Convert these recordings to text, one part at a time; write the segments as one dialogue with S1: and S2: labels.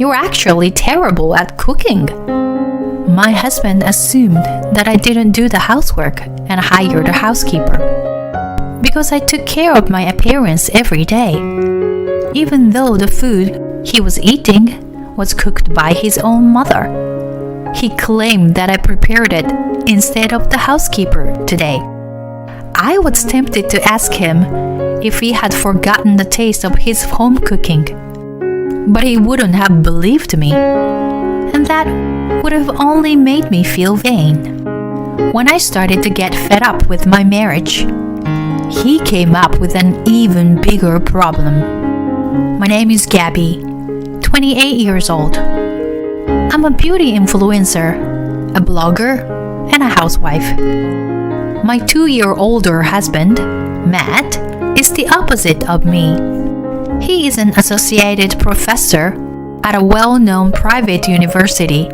S1: You're actually terrible at cooking." My husband assumed that I didn't do the housework and hired a housekeeper because I took care of my appearance every day, even though the food he was eating was cooked by his own mother. He claimed that I prepared it instead of the housekeeper today. I was tempted to ask him if he had forgotten the taste of his home cooking, but he wouldn't have believed me, and that would have only made me feel vain. When I started to get fed up with my marriage, he came up with an even bigger problem. My name is Gabby, 28 years old. I'm a beauty influencer, a blogger, and a housewife. My 2-year older husband, Matt, is the opposite of me. He is an associated professor at a well-known private university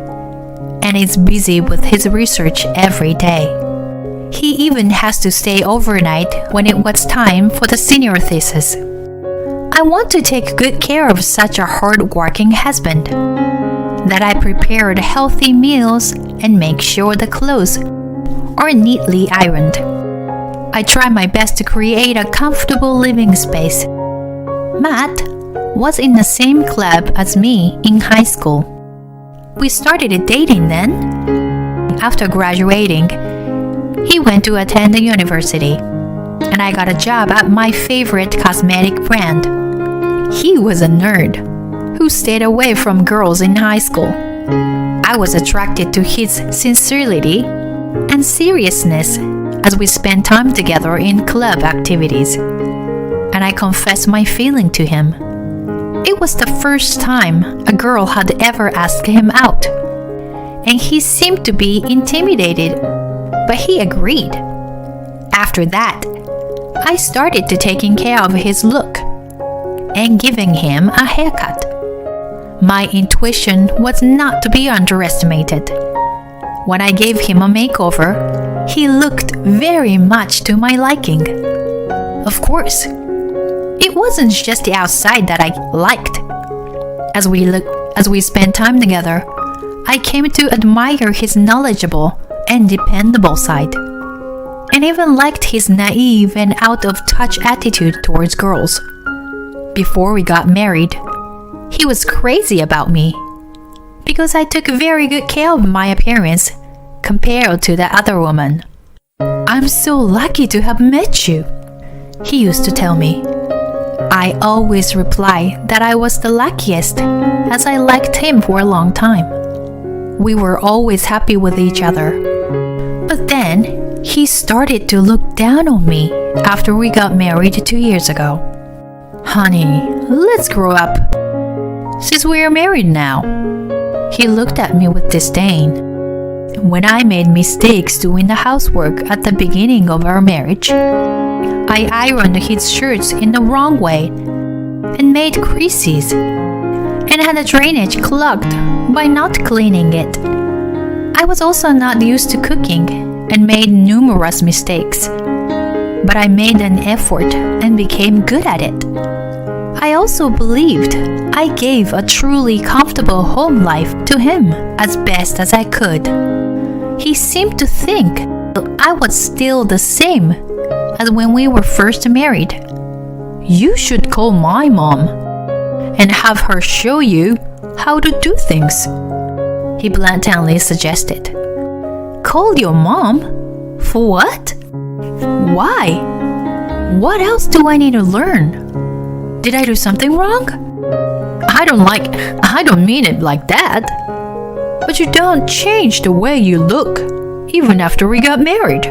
S1: and is busy with his research every day. He even has to stay overnight when it was time for the senior thesis. I want to take good care of such a hard-working husband that I prepared healthy meals and make sure the clothes are neatly ironed. I try my best to create a comfortable living space. Matt was in the same club as me in high school. We started dating then. After graduating, he went to attend the university, and I got a job at my favorite cosmetic brand. He was a nerd who stayed away from girls in high school. I was attracted to his sincerity and seriousness as we spent time together in club activities, and I confessed my feeling to him. It was the first time a girl had ever asked him out, and he seemed to be intimidated, but he agreed. After that, I started to taking care of his look and giving him a haircut. My intuition was not to be underestimated. When I gave him a makeover, he looked very much to my liking. Of course, it wasn't just the outside that I liked. As we spent time together, I came to admire his knowledgeable and dependable side, and even liked his naive and out-of-touch attitude towards girls. Before we got married, he was crazy about me because I took very good care of my appearance compared to the other woman. "I'm so lucky to have met you," he used to tell me. I always replied that I was the luckiest, as I liked him for a long time. We were always happy with each other. But then, he started to look down on me after we got married 2 years ago. "Honey, let's grow up, since we are married now." He looked at me with disdain. When I made mistakes doing the housework at the beginning of our marriage, I ironed his shirts in the wrong way and made creases and had the drainage clogged by not cleaning it. I was also not used to cooking and made numerous mistakes, but I made an effort and became good at it. I also believed I gave a truly comfortable home life to him as best as I could. He seemed to think I was still the same as when we were first married. "You should call my mom and have her show you how to do things," he blatantly suggested. "Call your mom? For what? Why? What else do I need to learn? Did I do something wrong? I don't mean it like that. But you don't change the way you look, even after we got married.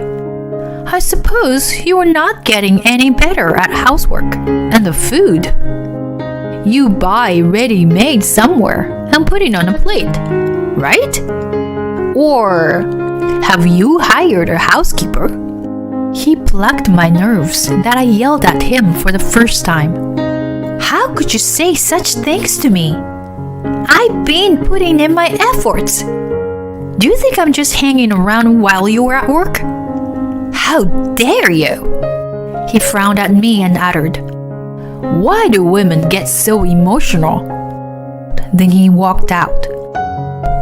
S1: I suppose you are not getting any better at housework and the food. You buy ready-made somewhere and put it on a plate, right? Or have you hired a housekeeper?" He plucked my nerves that I yelled at him for the first time. "How could you say such things to me? I've been putting in my efforts. Do you think I'm just hanging around while you were at work? How dare you?" He frowned at me and uttered, "Why do women get so emotional? then he walked out.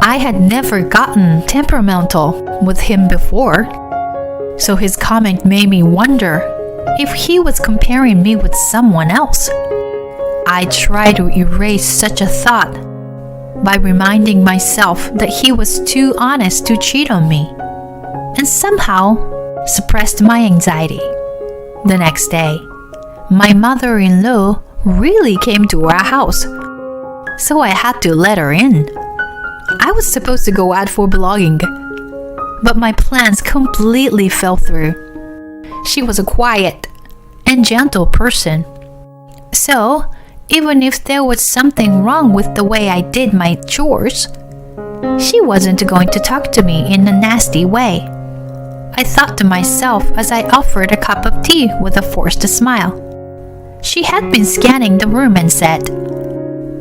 S1: I had never gotten temperamental with him before, so his comment made me wonder if he was comparing me with someone else. I tried to erase such a thought by reminding myself that he was too honest to cheat on me, and somehow suppressed my anxiety. The next day, my mother-in-law really came to our house, so I had to let her in. I was supposed to go out for blogging, but my plans completely fell through. She was a quiet and gentle person, so even if there was something wrong with the way I did my chores, she wasn't going to talk to me in a nasty way. I thought to myself as I offered a cup of tea with a forced smile. She had been scanning the room and said,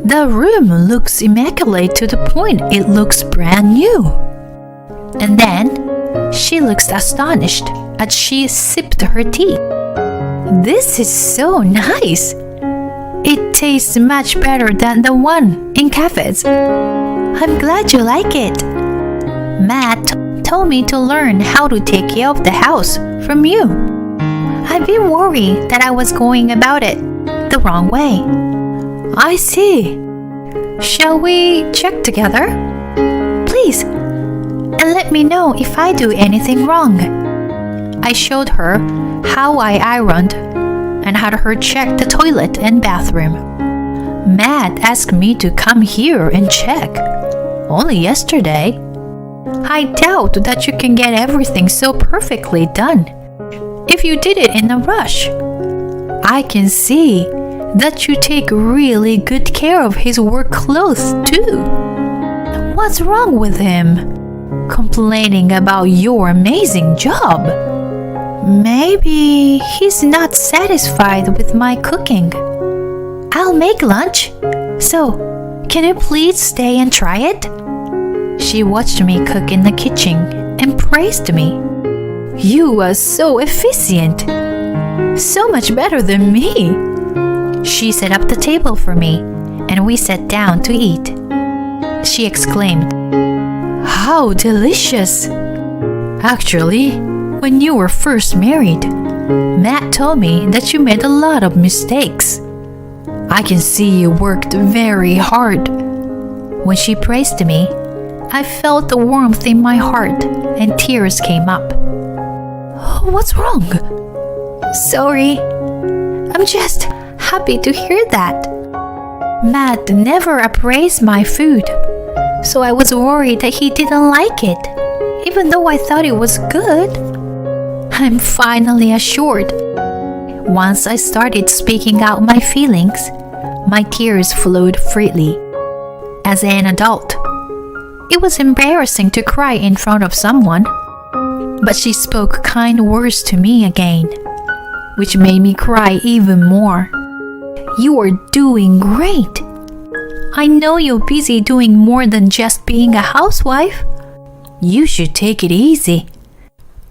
S1: "The room looks immaculate to the point it looks brand new." And then she looked astonished as she sipped her tea. "This is so nice. It tastes much better than the one in cafes. I'm glad you like it. Matt told me to learn how to take care of the house from you. I've been worried that I was going about it the wrong way." "I see. Shall we check together?" "Please, and let me know if I do anything wrong." I showed her how I ironed and had her check the toilet and bathroom. Matt asked me to come here and check only yesterday. I doubt that you can get everything so perfectly done if you did it in a rush. I can see that you take really good care of his work clothes too. What's wrong with him? Complaining about your amazing job. Maybe he's not satisfied with my cooking. I'll make lunch, so can you please stay and try it?" She watched me cook in the kitchen and praised me. "You are so efficient. So much better than me." She set up the table for me, and we sat down to eat. She exclaimed, "How delicious! Actually, when you were first married, Matt told me that you made a lot of mistakes. I can see you worked very hard." When she praised me, I felt the warmth in my heart and tears came up. "What's wrong?" "Sorry. I'm just happy to hear that. Matt never appraised my food, so I was worried that he didn't like it, even though I thought it was good." I'm finally assured. Once I started speaking out my feelings, my tears flowed freely. As an adult, it was embarrassing to cry in front of someone, but she spoke kind words to me again, which made me cry even more. "You are doing great. I know you're busy doing more than just being a housewife. You should take it easy.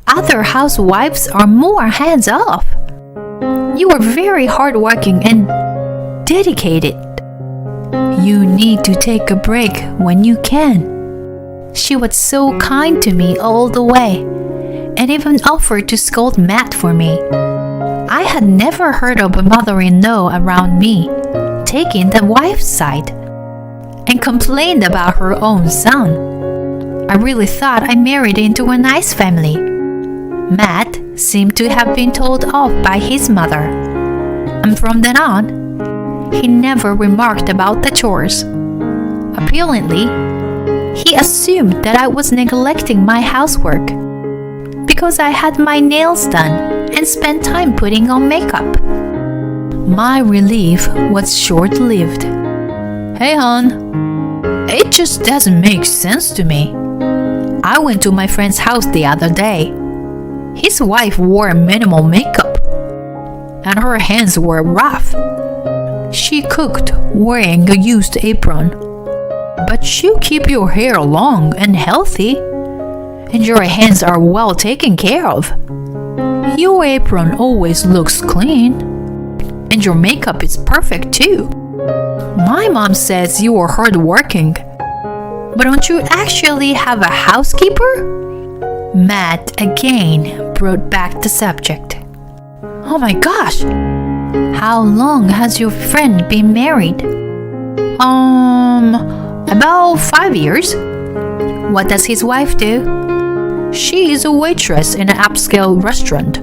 S1: Other housewives are more hands-off. You are very hardworking and dedicated. You need to take a break when you can." She was so kind to me all the way, and even offered to scold Matt for me. I had never heard of a mother-in-law around me taking the wife's side and complained about her own son. I really thought I married into a nice family. Matt seemed to have been told off by his mother, and from then on, he never remarked about the chores. Apparently, he assumed that I was neglecting my housework because I had my nails done and spent time putting on makeup. My relief was short-lived. "Hey, hon, it just doesn't make sense to me. I went to my friend's house the other day. His wife wore minimal makeup, and her hands were rough. She cooked wearing a used apron. But you keep your hair long and healthy, and your hands are well taken care of. Your apron always looks clean, and your makeup is perfect too." My mom says you are hardworking. But don't you actually have a housekeeper? Matt again brought back the subject. Oh my gosh! How long has your friend been married? About 5 years. What does his wife do? She is a waitress in an upscale restaurant.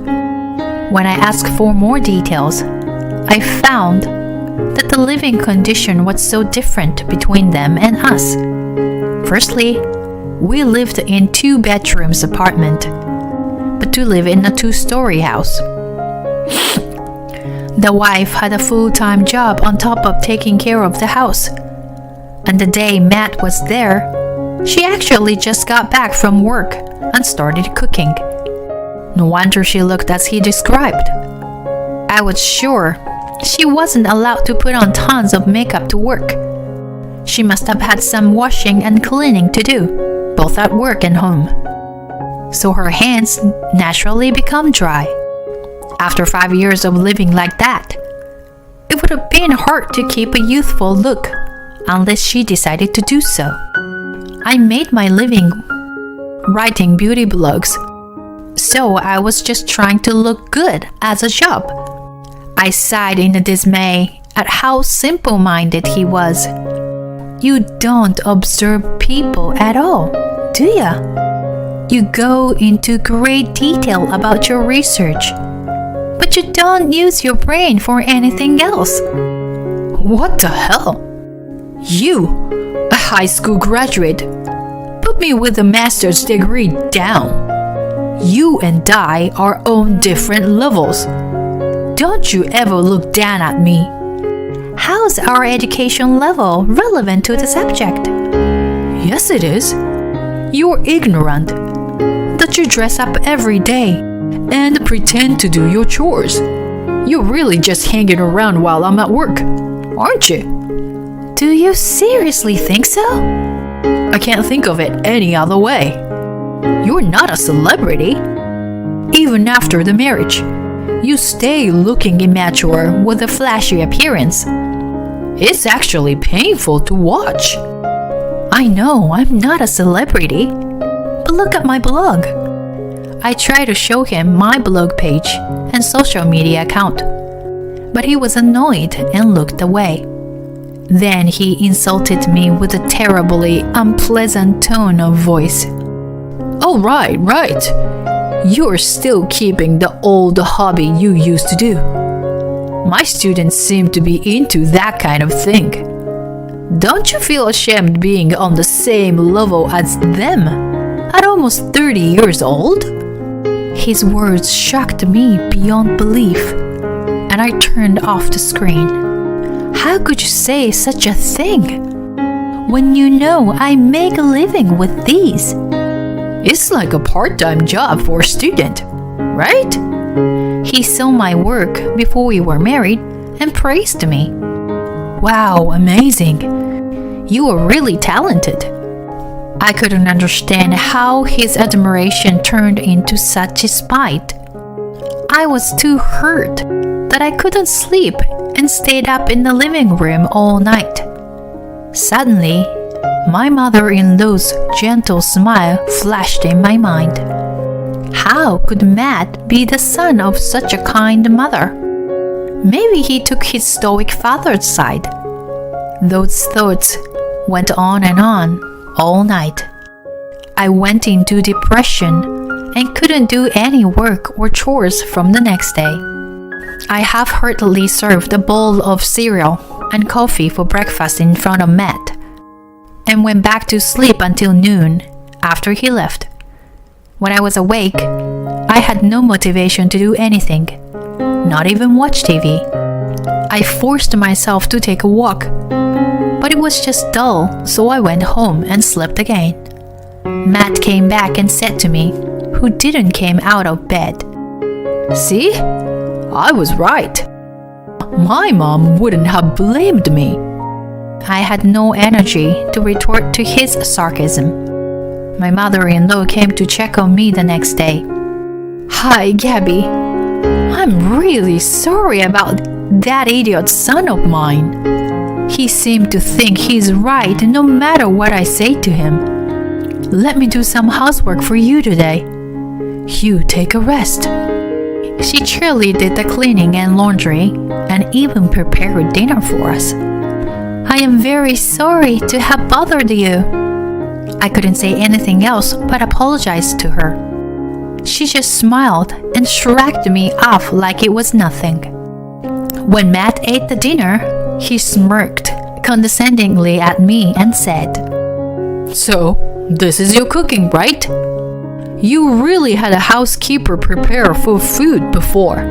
S1: When I asked for more details, I found that the living condition was so different between them and us. Firstly, we lived in 2 bedrooms apartment, but to live in a 2-story house. The wife had a full-time job on top of taking care of the house. And the day Matt was there, she actually just got back from work and started cooking. No wonder she looked as he described. I was sure she wasn't allowed to put on tons of makeup to work. She must have had some washing and cleaning to do, both at work and home. So her hands naturally become dry. After 5 years of living like that, it would have been hard to keep a youthful look unless she decided to do so. I made my living writing beauty blogs, so I was just trying to look good as a job. I sighed in dismay at how simple-minded he was. You don't observe people at all, do ya? You go into great detail about your research, but you don't use your brain for anything else. What the hell? You, a high school graduate, put me with a master's degree down. You and I are on different levels. Don't you ever look down at me. How's our education level relevant to the subject? Yes, it is. You're ignorant that you dress up every day and pretend to do your chores. You're really just hanging around while I'm at work, aren't you? Do you seriously think so? I can't think of it any other way. You're not a celebrity. Even after the marriage, you stay looking immature with a flashy appearance. It's actually painful to watch. I know I'm not a celebrity, but look at my blog. I tried to show him my blog page and social media account, but he was annoyed and looked away. Then he insulted me with a terribly unpleasant tone of voice. Oh, right. You're still keeping the old hobby you used to do. My students seem to be into that kind of thing. Don't you feel ashamed being on the same level as them at almost 30 years old? His words shocked me beyond belief, and I turned off the screen. How could you say such a thing when you know I make a living with these? It's like a part-time job for a student, right? He saw my work before we were married and praised me. Wow, amazing. You are really talented. I couldn't understand how his admiration turned into such spite. I was too hurt that I couldn't sleep and stayed up in the living room all night. Suddenly, my mother-in-law's gentle smile flashed in my mind. How could Matt be the son of such a kind mother? Maybe he took his stoic father's side. Those thoughts went on and on all night. I went into depression and couldn't do any work or chores from the next day. I half-heartedly served a bowl of cereal and coffee for breakfast in front of Matt, and went back to sleep until noon after he left. When I was awake, I had no motivation to do anything, not even watch TV. I forced myself to take a walk, but it was just dull, so I went home and slept again. Matt came back and said to me, who didn't came out of bed, "See? I was right. My mom wouldn't have blamed me." I had no energy to retort to his sarcasm. My mother-in-law came to check on me the next day. "Hi, Gabby. I'm really sorry about that idiot son of mine. He seemed to think he's right no matter what I say to him. Let me do some housework for you today. You take a rest. She cheerily did the cleaning and laundry and even prepared dinner for us. I am very sorry to have bothered you. I couldn't say anything else but apologized to her. She just smiled and shrugged me off like it was nothing. When Matt ate the dinner, he smirked condescendingly at me and said, "So, this is your cooking, right? You really had a housekeeper prepare for food before,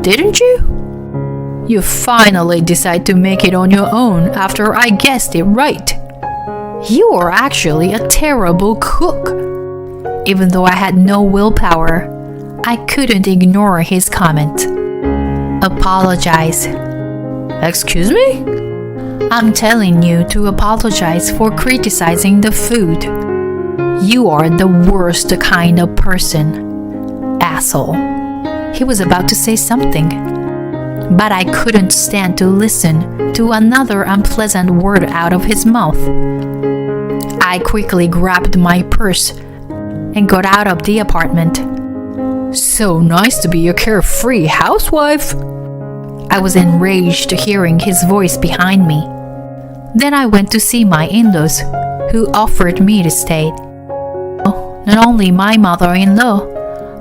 S1: didn't you? You finally decided to make it on your own after I guessed it right. You are actually a terrible cook." Even though I had no willpower, I couldn't ignore his comment. Apologize. Excuse me? I'm telling you to apologize for criticizing the food. You are the worst kind of person. Asshole. He was about to say something, but I couldn't stand to listen to another unpleasant word out of his mouth. I quickly grabbed my purse and got out of the apartment. So nice to be a carefree housewife. I was enraged hearing his voice behind me. Then I went to see my in-laws, who offered me to stay. Not only my mother-in-law,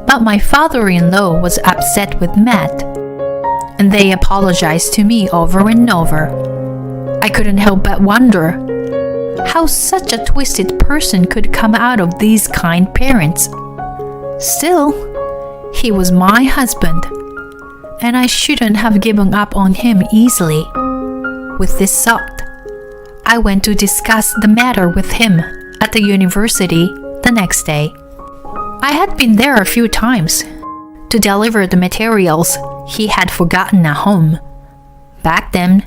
S1: but my father-in-law was upset with Matt, and they apologized to me over and over. I couldn't help but wonder how such a twisted person could come out of these kind parents. Still, he was my husband, and I shouldn't have given up on him easily. With this thought, I went to discuss the matter with him at the university the next day. I had been there a few times to deliver the materials he had forgotten at home. Back then,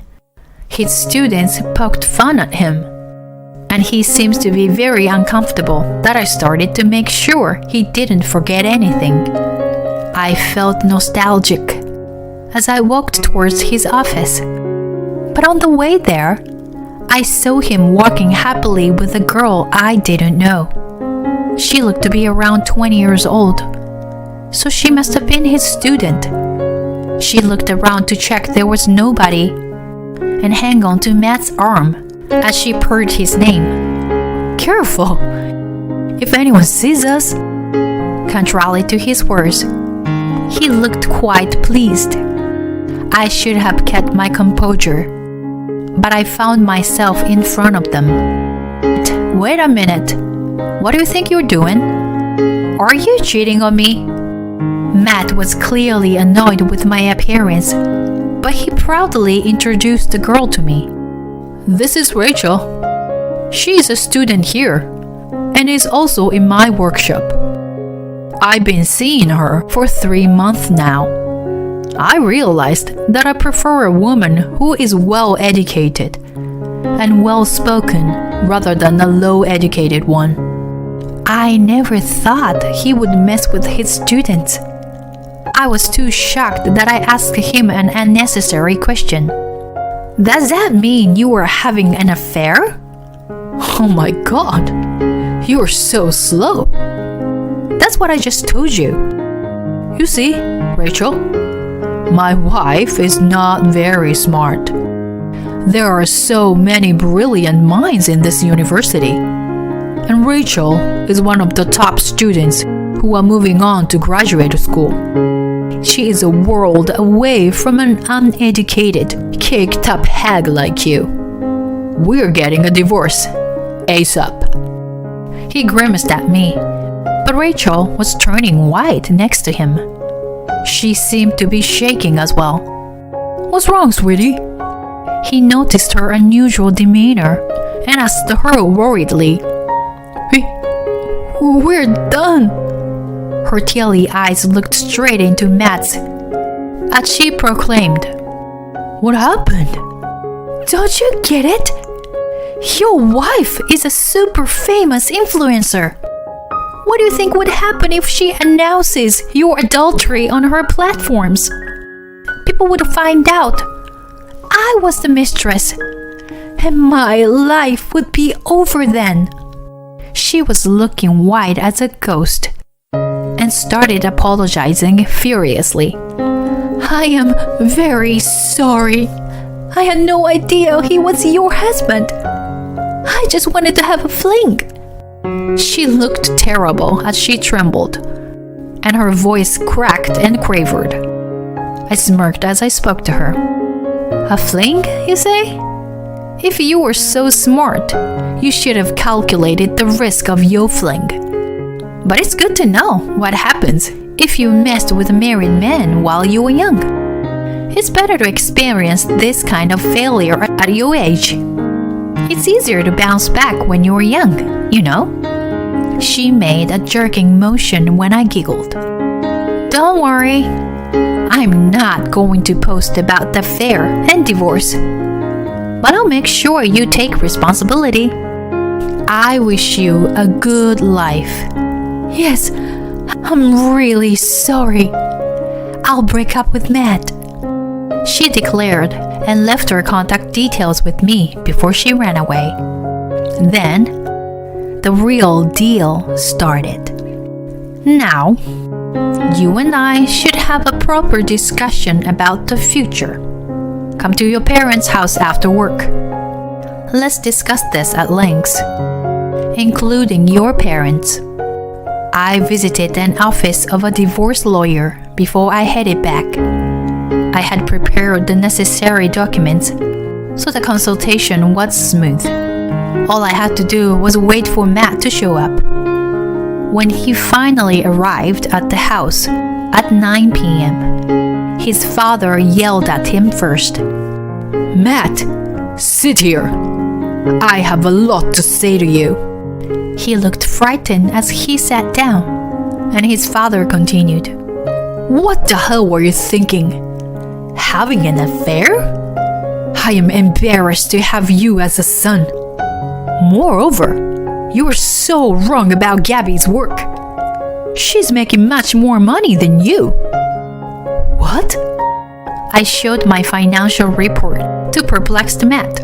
S1: his students poked fun at him, and he seems to be very uncomfortable that I started to make sure he didn't forget anything. I felt nostalgic as I walked towards his office, but on the way there, I saw him walking happily with a girl I didn't know. She looked to be around 20 years old, so she must have been his student. She looked around to check there was nobody and hung on to Matt's arm as she purred his name. Careful! If anyone sees us! Contrary to his words, he looked quite pleased. I should have kept my composure, but I found myself in front of them. Wait a minute. What do you think you're doing? Are you cheating on me? Matt was clearly annoyed with my appearance, but he proudly introduced the girl to me. This is Rachel. She is a student here and is also in my workshop. I've been seeing her for 3 months now. I realized that I prefer a woman who is well educated and well spoken rather than a low educated one. I never thought he would mess with his students. I was too shocked that I asked him an unnecessary question. Does that mean you were having an affair? Oh my god, you're so slow. That's what I just told you. You see, Rachel, my wife is not very smart. There are so many brilliant minds in this university, and Rachel is one of the top students who are moving on to graduate school. She is a world away from an uneducated, kicked-up hag like you. We're getting a divorce, ASAP. He grimaced at me, but Rachel was turning white next to him. She seemed to be shaking as well. What's wrong, sweetie? He noticed her unusual demeanor and asked her worriedly. We're done. Her teary eyes looked straight into Matt's as she proclaimed, What happened? Don't you get it? Your wife is a super famous influencer. What do you think would happen if she announces your adultery on her platforms? People would find out I was the mistress, and my life would be over then. She was looking white as a ghost and started apologizing furiously. I am very sorry. I had no idea he was your husband. I just wanted to have a fling. She looked terrible as she trembled, and her voice cracked and quavered. I smirked as I spoke to her. A fling, you say? If you were so smart, you should have calculated the risk of your fling. But it's good to know what happens if you messed with a married man while you were young. It's better to experience this kind of failure at your age. It's easier to bounce back when you're young, you know? She made a jerking motion when I giggled. Don't worry, I'm not going to post about the affair and divorce. But I'll make sure you take responsibility. I wish you a good life. Yes, I'm really sorry. I'll break up with Matt, she declared, and left her contact details with me before she ran away. Then, the real deal started. Now, you and I should have a proper discussion about the future. Come to your parents' house after work. Let's discuss this at length, including your parents. I visited an office of a divorce lawyer before I headed back. I had prepared the necessary documents, so the consultation was smooth. All I had to do was wait for Matt to show up. When he finally arrived at the house at 9 p.m., his father yelled at him first. Matt, sit here. I have a lot to say to you. He looked frightened as he sat down, and his father continued. What the hell were you thinking? Having an affair? I am embarrassed to have you as a son. Moreover, you are so wrong about Gabby's work. She's making much more money than you. What? I showed my financial report to perplexed Matt.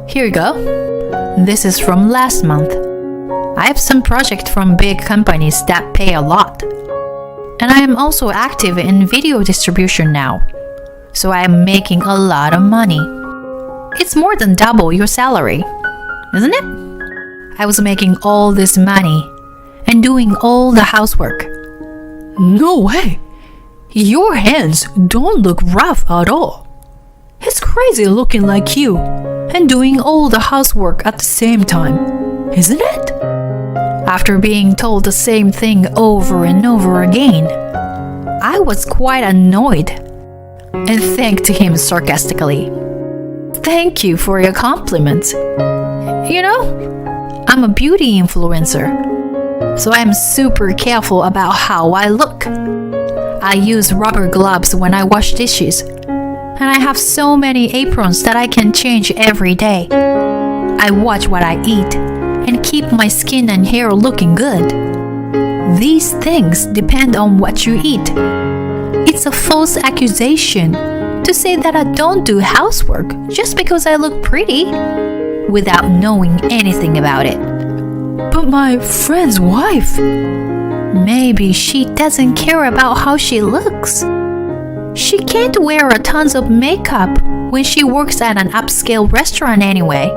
S1: Here you go. This is from last month. I have some projects from big companies that pay a lot. And I am also active in video distribution now. So I am making a lot of money. It's more than double your salary, isn't it? I was making all this money and doing all the housework. No way! Your hands don't look rough at all. It's crazy looking like you and doing all the housework at the same time, isn't it? After being told the same thing over and over again, I was quite annoyed and thanked him sarcastically. Thank you for your compliments. You know, I'm a beauty influencer, so I'm super careful about how I look. I use rubber gloves when I wash dishes, and I have so many aprons that I can change every day. I watch what I eat and keep my skin and hair looking good. These things depend on what you eat. It's a false accusation to say that I don't do housework just because I look pretty without knowing anything about it. But my friend's wife, maybe she doesn't care about how she looks. She can't wear a tons of makeup when she works at an upscale restaurant anyway.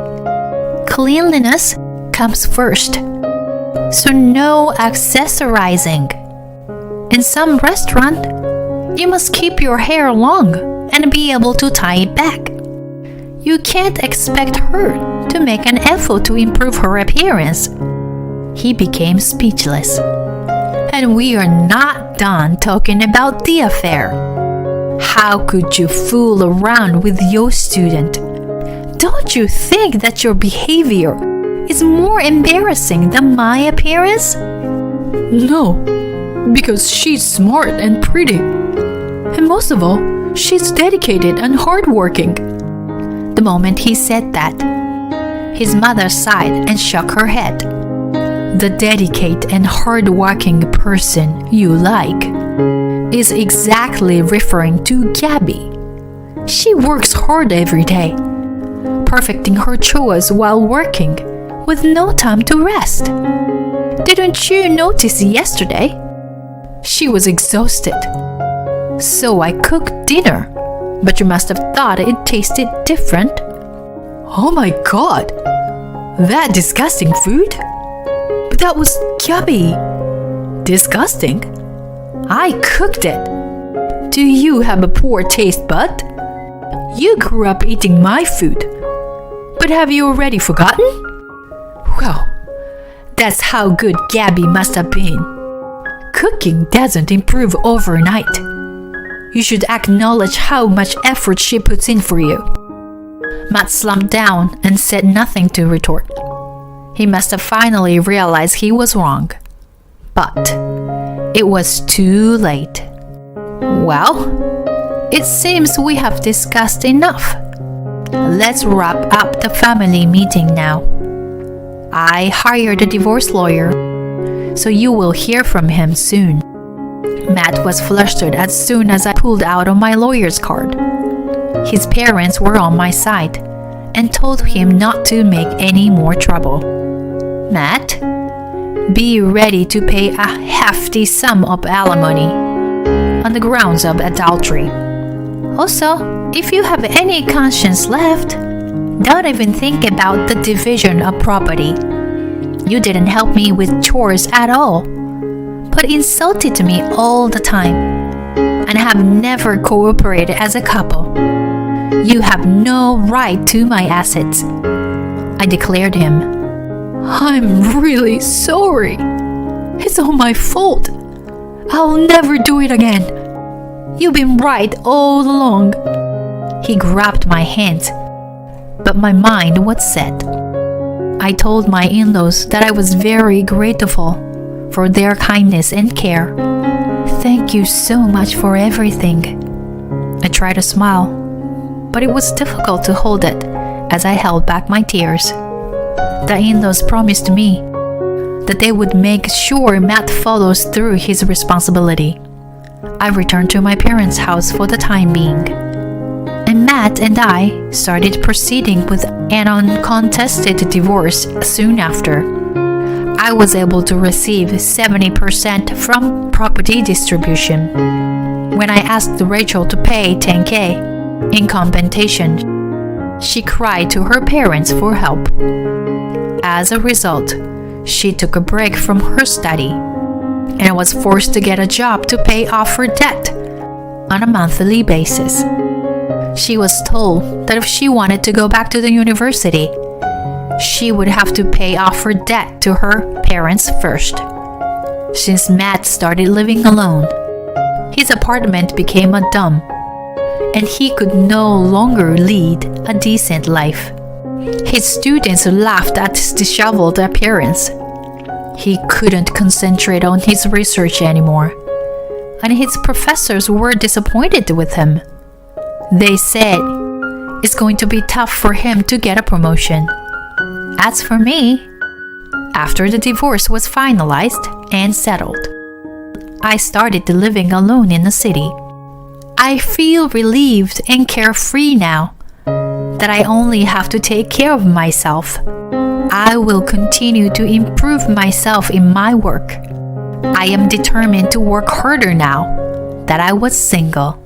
S1: Cleanliness comes first, so no accessorizing. In some restaurant, you must keep your hair long and be able to tie it back. You can't expect her to make an effort to improve her appearance. He became speechless. And we are not done talking about the affair. How could you fool around with your student? Don't you think that your behavior is more embarrassing than my appearance? No, because she's smart and pretty. And most of all, she's dedicated and hardworking. The moment he said that, his mother sighed and shook her head. The dedicated and hardworking person you like is exactly referring to Gabby. She works hard every day. perfecting her chores while working, with no time to rest. Didn't you notice yesterday? She was exhausted. So I cooked dinner, but you must have thought it tasted different. Oh my God! That disgusting food? But that was yummy. Disgusting? I cooked it. Do you have a poor taste bud? You grew up eating my food. But have you already forgotten? Well, that's how good Gabby must have been. Cooking doesn't improve overnight. You should acknowledge how much effort she puts in for you. Matt slumped down and said nothing to retort. He must have finally realized he was wrong. But it was too late. Well, it seems we have discussed enough. Let's wrap up the family meeting now. I hired a divorce lawyer, so you will hear from him soon. Matt was flustered as soon as I pulled out on my lawyer's card. His parents were on my side and told him not to make any more trouble. Matt, be ready to pay a hefty sum of alimony on the grounds of adultery. Also, if you have any conscience left, don't even think about the division of property. You didn't help me with chores at all, but insulted me all the time, and have never cooperated as a couple. You have no right to my assets, I declared him. I'm really sorry. It's all my fault. I'll never do it again. You've been right all along. He grabbed my hands, but my mind was set. I told my in-laws that I was very grateful for their kindness and care. Thank you so much for everything. I tried to smile, but it was difficult to hold it as I held back my tears. The in-laws promised me that they would make sure Matt follows through his responsibility. I returned to my parents' house for the time being, and Matt and I started proceeding with an uncontested divorce soon after. I was able to receive 70% from property distribution. When I asked Rachel to pay $10,000 in compensation, she cried to her parents for help. As a result, she took a break from her study and was forced to get a job to pay off her debt on a monthly basis. She was told that if she wanted to go back to the university, she would have to pay off her debt to her parents first. Since Matt started living alone, his apartment became a dump, and he could no longer lead a decent life. His students laughed at his disheveled appearance. He couldn't concentrate on his research anymore, and his professors were disappointed with him. They said it's going to be tough for him to get a promotion. As for me, after the divorce was finalized and settled, I started living alone in the city. I feel relieved and carefree now that I only have to take care of myself. I will continue to improve myself in my work. I am determined to work harder now that I was single.